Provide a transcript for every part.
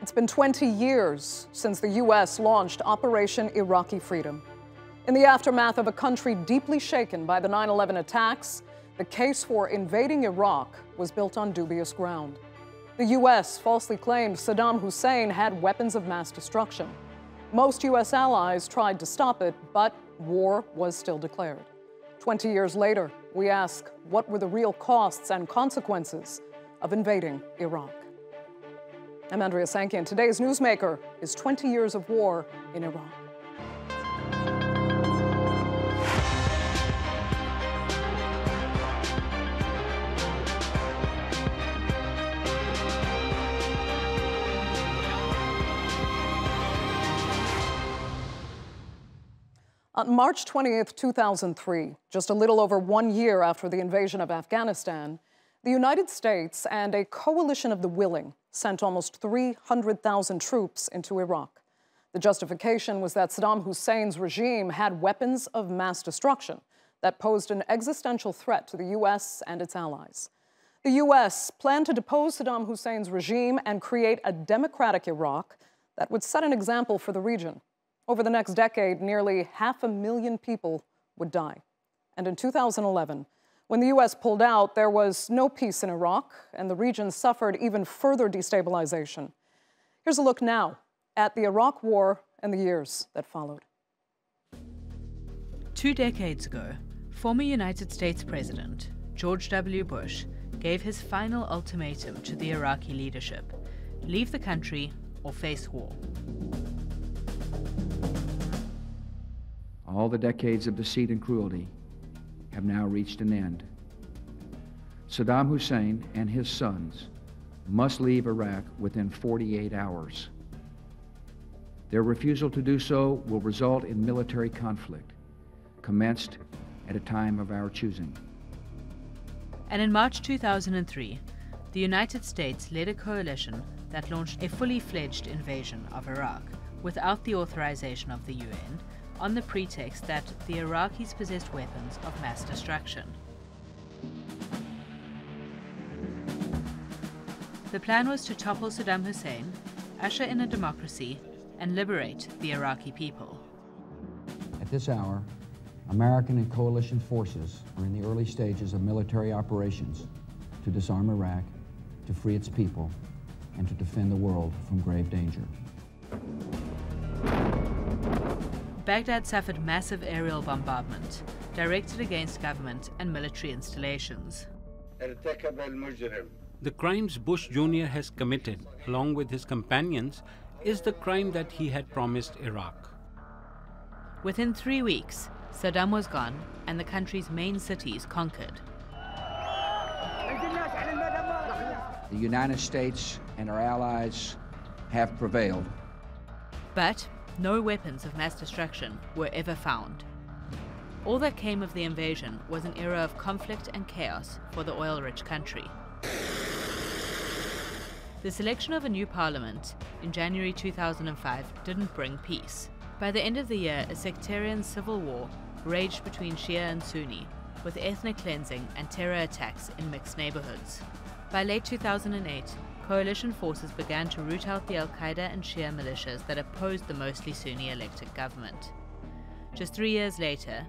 It's been 20 years since the U.S. launched Operation Iraqi Freedom. In the aftermath of a country deeply shaken by the 9/11 attacks, the case for invading Iraq was built on dubious ground. The U.S. falsely claimed Saddam Hussein had weapons of mass destruction. Most U.S. allies tried to stop it, but war was still declared. 20 years later, we ask, what were the real costs and consequences of invading Iraq? I'm Andrea Sankey, and today's newsmaker is 20 years of war in Iraq. On March 20th, 2003, just a little over 1 year after the invasion of Afghanistan, the United States and a coalition of the willing sent almost 300,000 troops into Iraq. The justification was that Saddam Hussein's regime had weapons of mass destruction that posed an existential threat to the U.S. and its allies. The U.S. planned to depose Saddam Hussein's regime and create a democratic Iraq that would set an example for the region. Over the next decade, nearly 500,000 people would die. And in 2011, when the U.S. pulled out, there was no peace in Iraq, and the region suffered even further destabilization. Here's a look now at the Iraq War and the years that followed. 2 decades ago, former United States President George W. Bush gave his final ultimatum to the Iraqi leadership: leave the country or face war. All the decades of deceit and cruelty have now reached an end. Saddam Hussein and his sons must leave Iraq within 48 hours. Their refusal to do so will result in military conflict, commenced at a time of our choosing. And in March 2003, the United States led a coalition that launched a fully fledged invasion of Iraq without the authorization of the UN, on the pretext that the Iraqis possessed weapons of mass destruction. The plan was to topple Saddam Hussein, usher in a democracy, and liberate the Iraqi people. At this hour, American and coalition forces are in the early stages of military operations to disarm Iraq, to free its people, and to defend the world from grave danger. Baghdad suffered massive aerial bombardment directed against government and military installations. The crimes Bush Jr. has committed, along with his companions, is the crime that he had promised Iraq. Within 3 weeks, Saddam was gone and the country's main cities conquered. The United States and our allies have prevailed. But no weapons of mass destruction were ever found. All that came of the invasion was an era of conflict and chaos for the oil-rich country. The selection of a new parliament in January 2005 didn't bring peace. By the end of the year, a sectarian civil war raged between Shia and Sunni, with ethnic cleansing and terror attacks in mixed neighborhoods. By late 2008, coalition forces began to root out the Al-Quaida and Shia militias that opposed the mostly Sunni-elected government. Just 3 years later,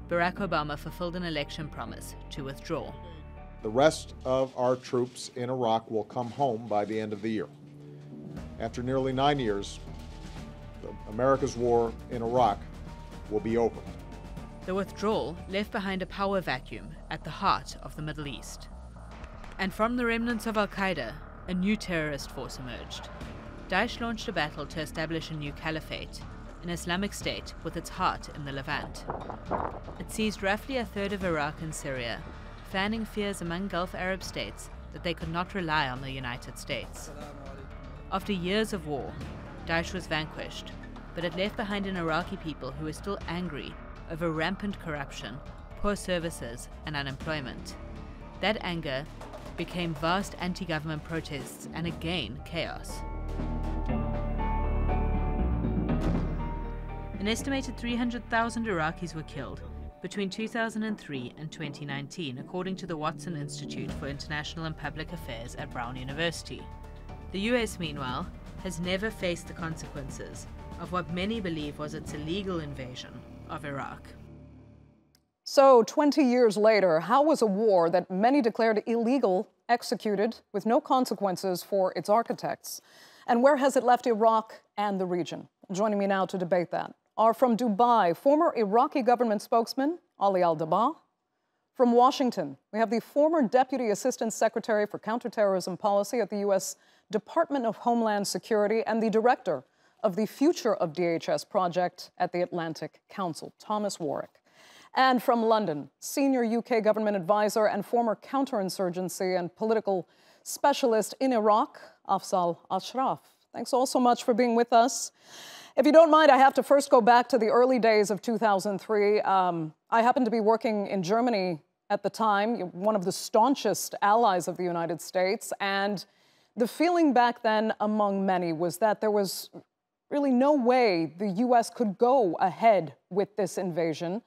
Barack Obama fulfilled an election promise to withdraw. The rest of our troops in Iraq will come home by the end of the year. After nearly 9 years, America's war in Iraq will be over. The withdrawal left behind a power vacuum at the heart of the Middle East. And from the remnants of Al-Qaeda, a new terrorist force emerged. Daesh launched a battle to establish a new caliphate, an Islamic state with its heart in the Levant. It seized roughly a third of Iraq and Syria, fanning fears among Gulf Arab states that they could not rely on the United States. After years of war, Daesh was vanquished, but it left behind an Iraqi people who were still angry over rampant corruption, poor services, and unemployment. That anger became vast anti-government protests and again chaos. An estimated 300,000 Iraqis were killed between 2003 and 2019, according to the Watson Institute for International and Public Affairs at Brown University. The US, meanwhile, has never faced the consequences of what many believe was its illegal invasion of Iraq. So 20 years later, how was a war that many declared illegal executed with no consequences for its architects? And where has it left Iraq and the region? Joining me now to debate that are from Dubai, former Iraqi government spokesman Ali Al-Dabbagh. From Washington, we have the former Deputy Assistant Secretary for Counterterrorism Policy at the U.S. Department of Homeland Security and the Director of the Future of DHS Project at the Atlantic Council, Thomas Warrick. And from London, senior UK government advisor and former counterinsurgency and political specialist in Iraq, Afzal Ashraf. Thanks all so much for being with us. If you don't mind, I have to first go back to the early days of 2003. I happened to be working in Germany at the time, one of the staunchest allies of the United States, and the feeling back then among many was that there was really no way the U.S. could go ahead with this invasion.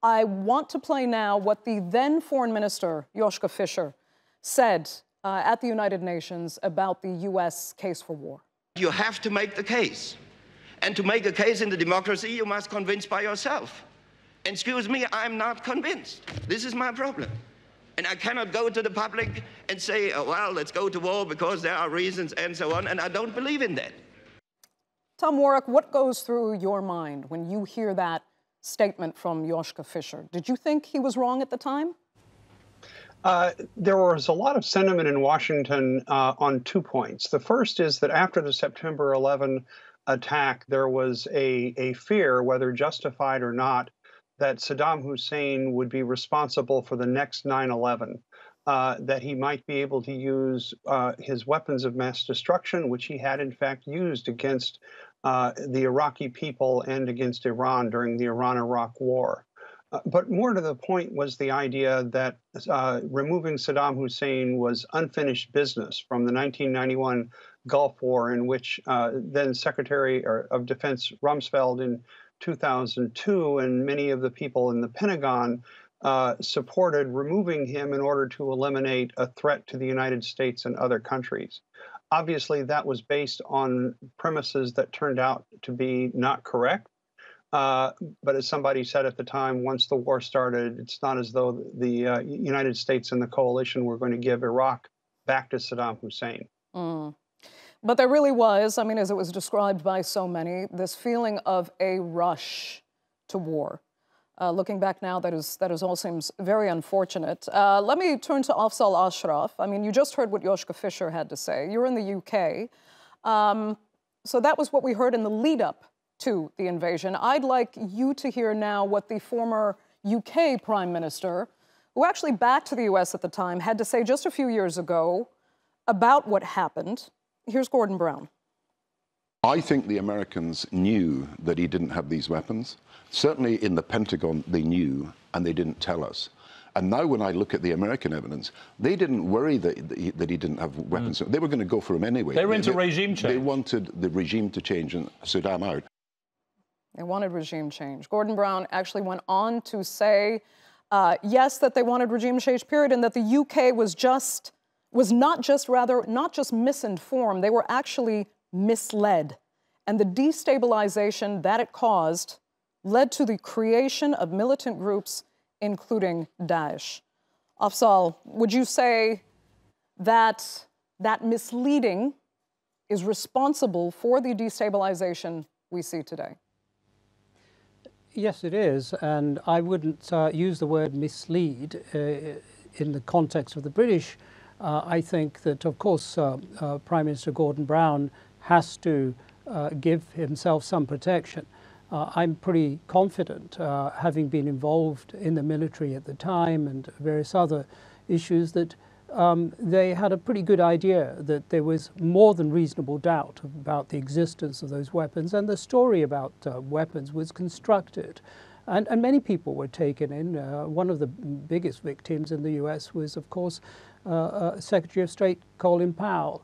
I want to play now what the then Foreign Minister, Joschka Fischer, said at the United Nations about the U.S. case for war. You have to make the case. And to make a case in the democracy, you must convince by yourself. Excuse me, I'm not convinced. This is my problem. And I cannot go to the public and say, oh, well, let's go to war because there are reasons and so on, and I don't believe in that. Tom Warrick, what goes through your mind when you hear that statement from Joschka Fischer? Did you think he was wrong at the time? There was a lot of sentiment in Washington on 2 points. The first is that after the September 11 attack, there was a fear, whether justified or not, that Saddam Hussein would be responsible for the next 9/11, that he might be able to use his weapons of mass destruction, which he had in fact used against the Iraqi people and against Iran during the Iran-Iraq War. But more to the point was the idea that removing Saddam Hussein was unfinished business from the 1991 Gulf War, in which then Secretary of Defense Rumsfeld in 2002 and many of the people in the Pentagon supported removing him in order to eliminate a threat to the United States and other countries. Obviously, that was based on premises that turned out to be not correct. But as somebody said at the time, once the war started, it's not as though the United States and the coalition were going to give Iraq back to Saddam Hussein. But there really was, I mean, as it was described by so many, this feeling of a rush to war. Looking back now, that all seems very unfortunate. Let me turn to Afzal Ashraf. I mean, you just heard what Joschka Fischer had to say. You're in the UK. So that was what we heard in the lead-up to the invasion. I'd like you to hear now what the former UK Prime Minister, who actually backed the US at the time, had to say just a few years ago about what happened. Here's Gordon Brown. I think the Americans knew that he didn't have these weapons. Certainly in the Pentagon, they knew, and they didn't tell us. And now when I look at the American evidence, they didn't worry that he didn't have weapons. They were going to go for him anyway. They were into regime change. They wanted the regime to change and Saddam out. They wanted regime change. Gordon Brown actually went on to say, yes, that they wanted regime change, period, and that the UK was not just misinformed, they were actually misled. And the destabilization that it caused led to the creation of militant groups, including Daesh. Afzal, would you say that misleading is responsible for the destabilization we see today? Yes, it is, and I wouldn't use the word mislead in the context of the British. I think that, of course, Prime Minister Gordon Brown has to give himself some protection. I'm pretty confident, having been involved in the military at the time and various other issues, that they had a pretty good idea that there was more than reasonable doubt about the existence of those weapons, and the story about weapons was constructed. And many people were taken in. One of the biggest victims in the US was, of course, Secretary of State Colin Powell.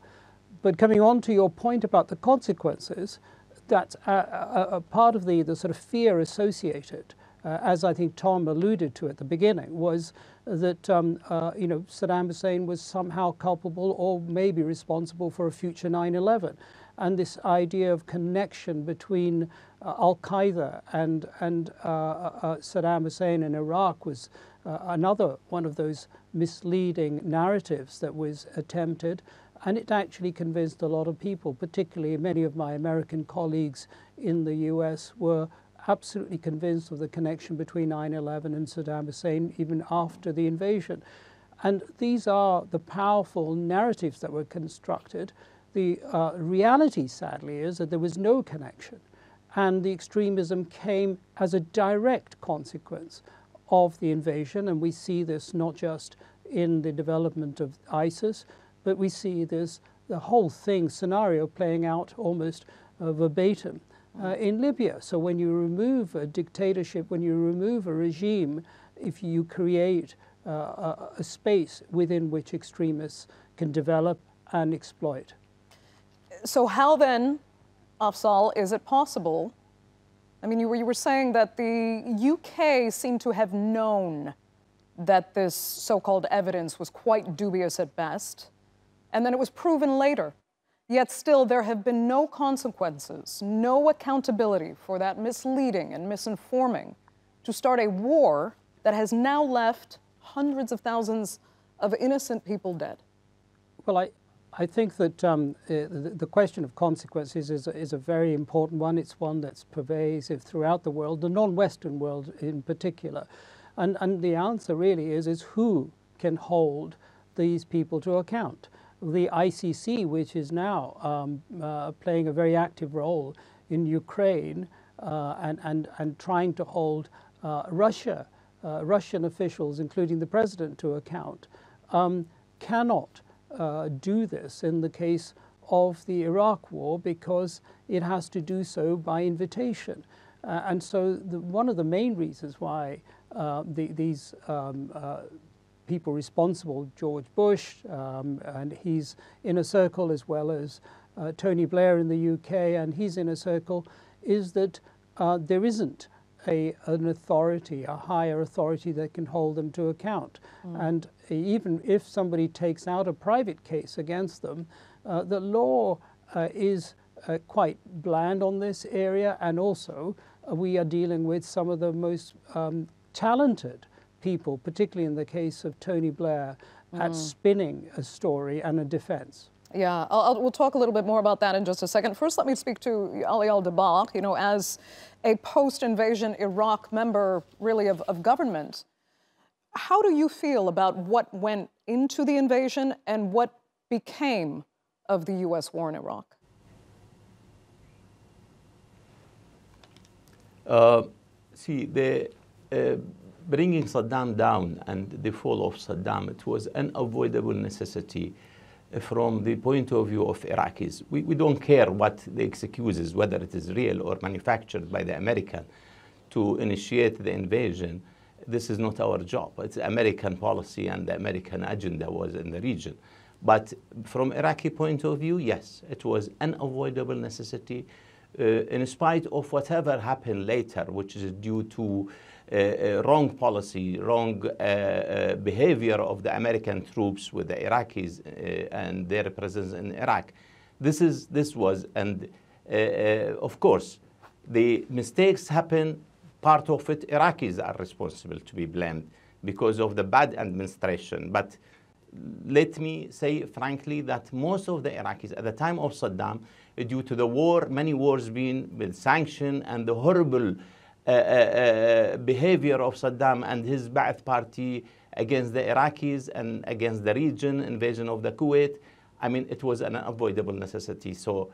But coming on to your point about the consequences, that's a part of the sort of fear associated, as I think Tom alluded to at the beginning, was that Saddam Hussein was somehow culpable or maybe responsible for a future 9/11. And this idea of connection between Al-Qaida and Saddam Hussein in Iraq was another one of those misleading narratives that was attempted. And it actually convinced a lot of people, particularly many of my American colleagues in the US were absolutely convinced of the connection between 9/11 and Saddam Hussein even after the invasion. And these are the powerful narratives that were constructed. The reality, sadly, is that there was no connection. And the extremism came as a direct consequence of the invasion. And we see this not just in the development of ISIS, but we see this, the whole scenario playing out almost verbatim in Libya. So when you remove a dictatorship, when you remove a regime, if you create a space within which extremists can develop and exploit. So how then, Afzal, is it possible? I mean, you were saying that the UK seemed to have known that this so-called evidence was quite dubious at best, and then it was proven later. Yet still there have been no consequences, no accountability for that misleading and misinforming to start a war that has now left hundreds of thousands of innocent people dead. Well, I think that the question of consequences is a very important one. It's one that's pervasive throughout the world, the non-Western world in particular. And the answer really is who can hold these people to account. The ICC, which is now playing a very active role in Ukraine and trying to hold Russian officials, including the president, to account, cannot do this in the case of the Iraq war because it has to do so by invitation. And so one of the main reasons why these people responsible, George Bush, and he's in a circle, as well as Tony Blair in the UK, and he's in a circle, is that there isn't an authority, a higher authority that can hold them to account. And even if somebody takes out a private case against them, the law is quite bland on this area, and also we are dealing with some of the most talented people, particularly in the case of Tony Blair, at spinning a story and a defense. Yeah, we'll talk a little bit more about that in just a second. First, let me speak to Ali Al-Dabbagh, you know, as a post-invasion Iraq member, really, of government. How do you feel about what went into the invasion and what became of the U.S. war in Iraq? Bringing Saddam down and the fall of Saddam, it was an unavoidable necessity from the point of view of Iraqis. We don't care what the excuse is, whether it is real or manufactured by the American to initiate the invasion. This is not our job. It's American policy, and the American agenda was in the region. But from Iraqi point of view, yes, it was an unavoidable necessity in spite of whatever happened later, which is due to wrong policy, wrong behavior of the American troops with the Iraqis and their presence in Iraq. This was, and of course, the mistakes happen. Part of it, Iraqis are responsible to be blamed because of the bad administration. But let me say frankly that most of the Iraqis at the time of Saddam, due to the war, many wars being with sanction and the horrible behavior of Saddam and his Ba'ath party against the Iraqis and against the region, invasion of the Kuwait, I mean, it was an unavoidable necessity. So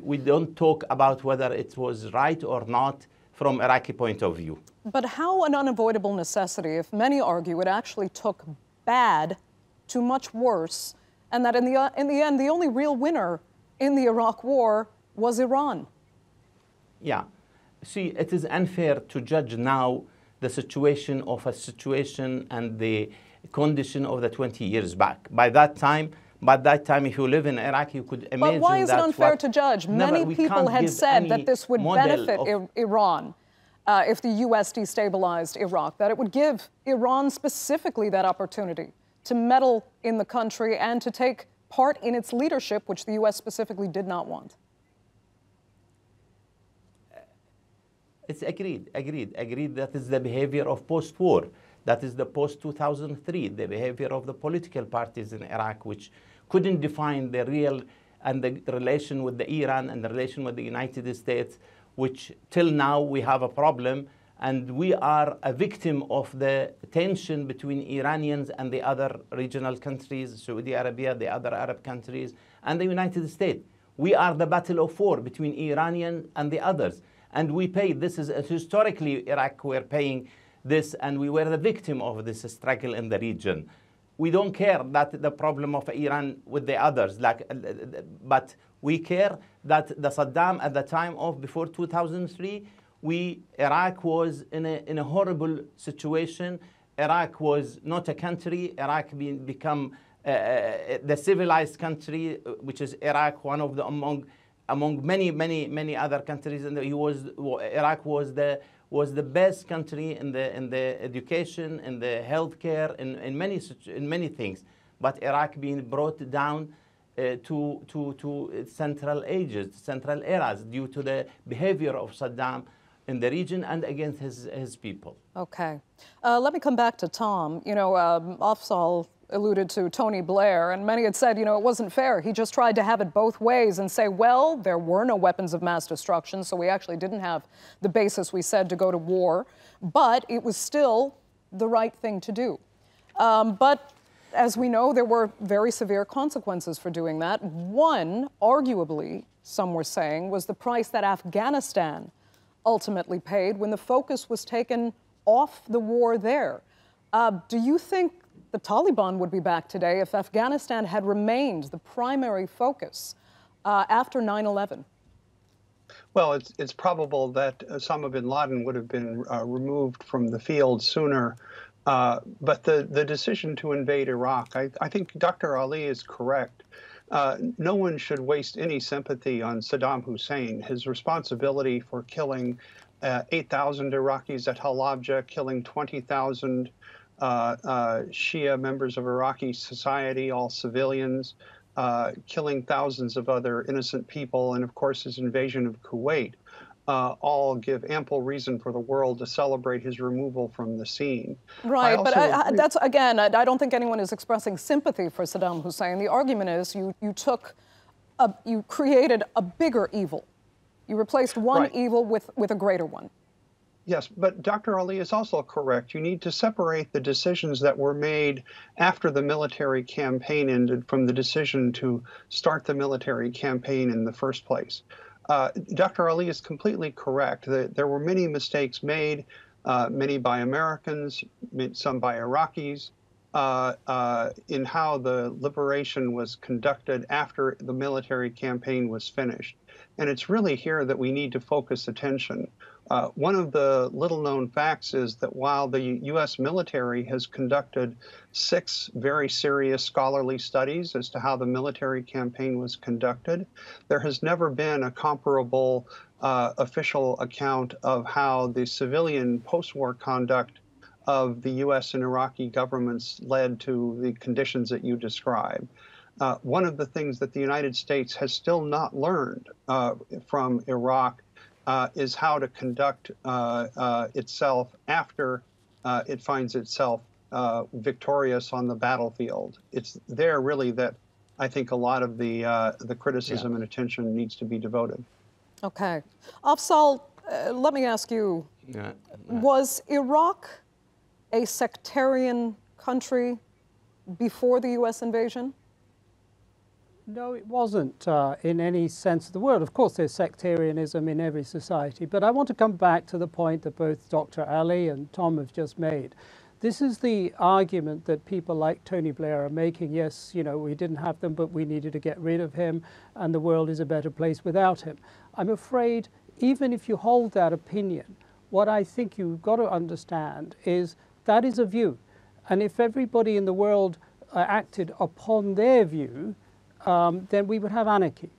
we don't talk about whether it was right or not from Iraqi point of view. But how an unavoidable necessity, if many argue it actually took bad to much worse, and that in the end, the only real winner in the Iraq war was Iran? Yeah. See, it is unfair to judge now the situation of a situation and the condition of the 20 years back. By that time, if you live in Iraq, you could imagine that... But why is it unfair to judge? Many people had said that this would benefit Iran. if the U.S. destabilized Iraq, that it would give Iran specifically that opportunity to meddle in the country and to take part in its leadership, which the U.S. specifically did not want. It's agreed. That is the behavior of post-war. That is the post-2003, the behavior of the political parties in Iraq, which couldn't define the real and the relation with the Iran and the relation with the United States, which till now we have a problem, and we are a victim of the tension between Iranians and the other regional countries, Saudi Arabia, the other Arab countries, and the United States. We are the battle of war between Iranian and the others. And we pay, this is historically Iraq were paying this, and we were the victim of this struggle in the region. We don't care that the problem of Iran with the others, but we care that the Saddam at the time of before 2003, Iraq was in a horrible situation. Iraq was not a country. Iraq become the civilized country, which is Iraq, one of the among many other countries, and Iraq was the best country in the education, in the healthcare, in many things. But Iraq being brought down to Central Ages, Central eras, due to the behavior of Saddam in the region and against his people. Okay. Let me come back to Tom. You know, Afzal alluded to Tony Blair, and many had said, you know, it wasn't fair. He just tried to have it both ways and say, well, there were no weapons of mass destruction, so we actually didn't have the basis, we said, to go to war, but it was still the right thing to do. But as we know, there were very severe consequences for doing that. One, arguably, some were saying, was the price that Afghanistan ultimately paid when the focus was taken off the war there. Do you think the Taliban would be back today if Afghanistan had remained the primary focus after 9/11? Well, it's probable that Osama bin Laden would have been removed from the field sooner. But the decision to invade Iraq, I think Dr. Ali is correct. No one should waste any sympathy on Saddam Hussein. His responsibility for killing 8,000 Iraqis at Halabja, killing 20,000 Shia members of Iraqi society, all civilians, killing thousands of other innocent people, and of course his invasion of Kuwait, all give ample reason for the world to celebrate his removal from the scene. Right, but that's, again, I don't think anyone is expressing sympathy for Saddam Hussein. The argument is you created a bigger evil. You replaced one evil with a greater one. Yes, but Dr. Ali is also correct. You need to separate the decisions that were made after the military campaign ended from the decision to start the military campaign in the first place. Dr. Ali is completely correct. There were many mistakes made, many by Americans, some by Iraqis, in how the liberation was conducted after the military campaign was finished. And it's really here that we need to focus attention. One of the little-known facts is that while the U.S. military has conducted 6 very serious scholarly studies as to how the military campaign was conducted, there has never been a comparable official account of how the civilian post-war conduct of the U.S. and Iraqi governments led to the conditions that you describe. One of the things that the United States has still not learned from Iraq is how to conduct itself after it finds itself victorious on the battlefield. It's there really that I think a lot of the criticism and attention needs to be devoted. Okay. Afzal, let me ask you, was Iraq a sectarian country before the U.S. invasion? No, it wasn't in any sense of the word. Of course, there's sectarianism in every society. But I want to come back to the point that both Dr. Ali and Tom have just made. This is the argument that people like Tony Blair are making. Yes, you know, we didn't have them, but we needed to get rid of him, and the world is a better place without him. I'm afraid, even if you hold that opinion, what I think you've got to understand is that is a view. And if everybody in the world acted upon their view, then we would have anarchy.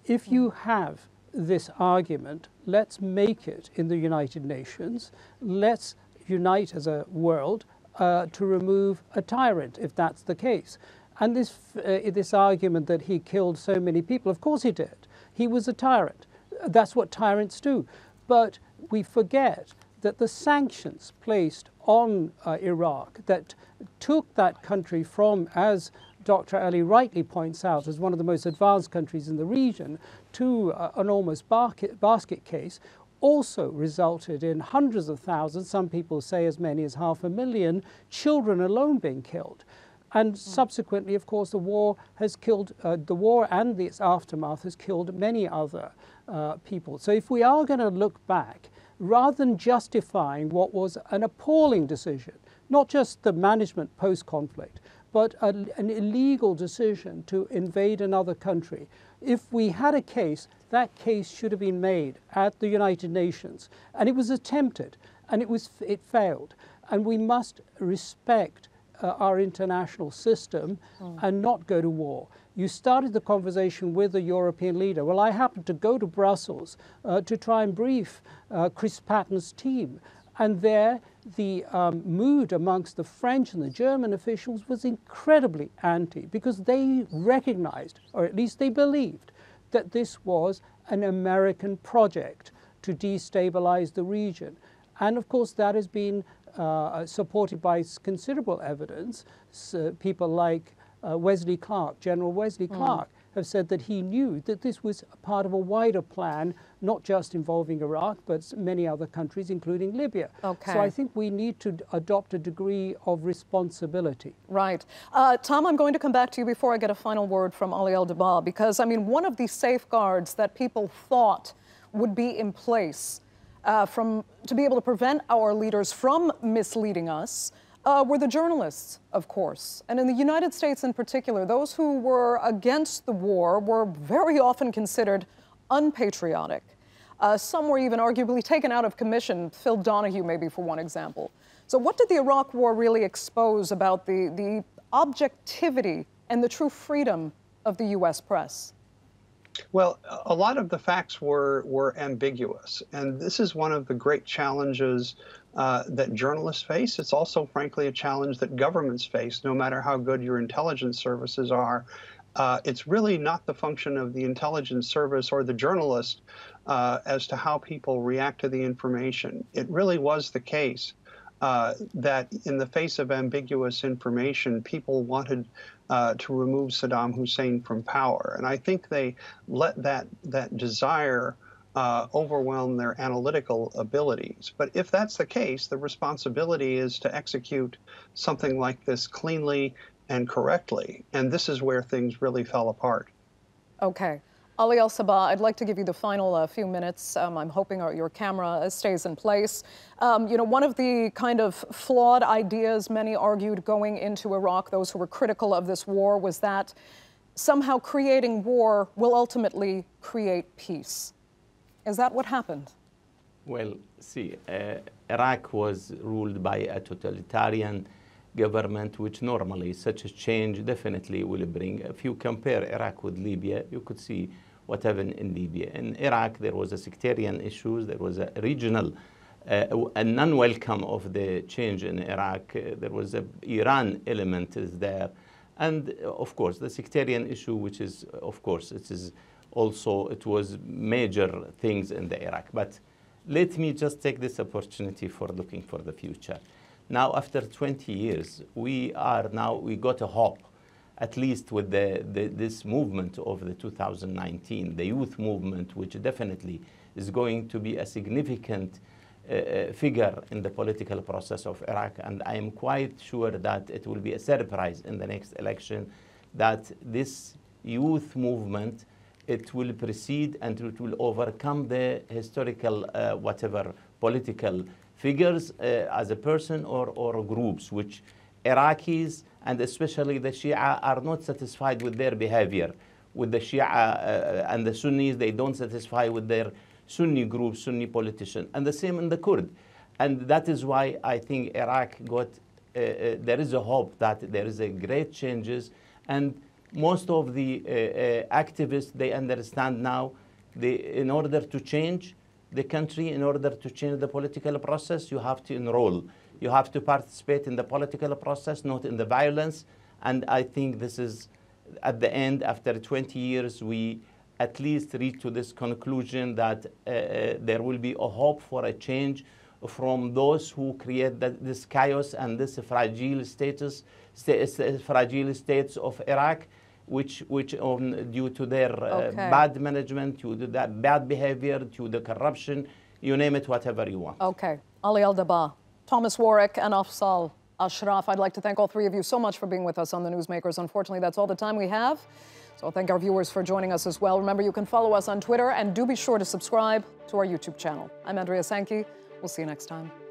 If you have this argument, let's make it in the United Nations, let's unite as a world to remove a tyrant, if that's the case. And this argument that he killed so many people, of course he did. He was a tyrant. That's what tyrants do. But we forget that the sanctions placed on Iraq that took that country from, as Dr. Ali rightly points out, as one of the most advanced countries in the region, to an almost basket case, also resulted in hundreds of thousands, some people say as many as 500,000, children alone being killed. And subsequently, of course, the war has killed, the war and its aftermath has killed many other people. So if we are going to look back, rather than justifying what was an appalling decision, not just the management post-conflict, but an illegal decision to invade another country, if we had a case, that case should have been made at the United Nations. And it was attempted, and it failed. And we must respect our international system and not go to war. You started the conversation with a European leader. Well, I happened to go to Brussels to try and brief Chris Patton's team. And there, the mood amongst the French and the German officials was incredibly anti, because they recognized, or at least they believed, that this was an American project to destabilize the region. And of course, that has been supported by considerable evidence. People like Wesley Clark, General Wesley Clark, have said that he knew that this was part of a wider plan, not just involving Iraq, but many other countries, including Libya. Okay. So I think we need to adopt a degree of responsibility. Right. Tom, I'm going to come back to you before I get a final word from Ali Al-Dabbagh, because, I mean, one of the safeguards that people thought would be in place to be able to prevent our leaders from misleading us were the journalists, of course. And in the United States in particular, those who were against the war were very often considered unpatriotic. Some were even arguably taken out of commission, Phil Donahue maybe for one example. So what did the Iraq War really expose about the objectivity and the true freedom of the U.S. press? Well, a lot of the facts were ambiguous, and this is one of the great challenges that journalists face. It's also, frankly, a challenge that governments face, no matter how good your intelligence services are. It's really not the function of the intelligence service or the journalist as to how people react to the information. It really was the case that in the face of ambiguous information, people wanted to remove Saddam Hussein from power. And I think they let that desire overwhelm their analytical abilities. But if that's the case, the responsibility is to execute something like this cleanly and correctly. And this is where things really fell apart. Okay. Ali Al-Dabbagh, I'd like to give you the final few minutes. I'm hoping your camera stays in place. You know, one of the kind of flawed ideas many argued going into Iraq, those who were critical of this war, was that somehow creating war will ultimately create peace. Is that what happened? Well, see, Iraq was ruled by a totalitarian government, which normally such a change definitely will bring. If you compare Iraq with Libya, you could see what happened in Libya. In Iraq, there was a sectarian issue, there was a regional, a non-welcome of the change in Iraq. There was a Iran element is there. And of course, the sectarian issue, which is, of course, it is also, it was major things in the Iraq. But let me just take this opportunity for looking for the future. Now, after 20 years, we got a hope, at least with this movement of the 2019, the youth movement, which definitely is going to be a significant figure in the political process of Iraq. And I am quite sure that it will be a surprise in the next election that this youth movement, it will proceed and it will overcome the historical, whatever, political figures as a person or groups, which Iraqis and especially the Shia are not satisfied with their behavior. With the Shia and the Sunnis, they don't satisfy with their Sunni groups, Sunni politicians, and the same in the Kurd. And that is why I think Iraq got, there is a hope that there is a great changes, and most of the activists, they understand now In order to change the country, in order to change the political process, you have to enroll. You have to participate in the political process, not in the violence. And I think this is, at the end, after 20 years, we at least reach to this conclusion that there will be a hope for a change from those who create this chaos and this fragile states of Iraq, which due to their bad management, to their bad behavior, to the corruption, you name it, whatever you want. Okay. Ali Al-Dabbagh, Thomas Warrick, and Afzal Ashraf, I'd like to thank all three of you so much for being with us on The Newsmakers. Unfortunately, that's all the time we have. So thank our viewers for joining us as well. Remember, you can follow us on Twitter, and do be sure to subscribe to our YouTube channel. I'm Andrea Sankey. We'll see you next time.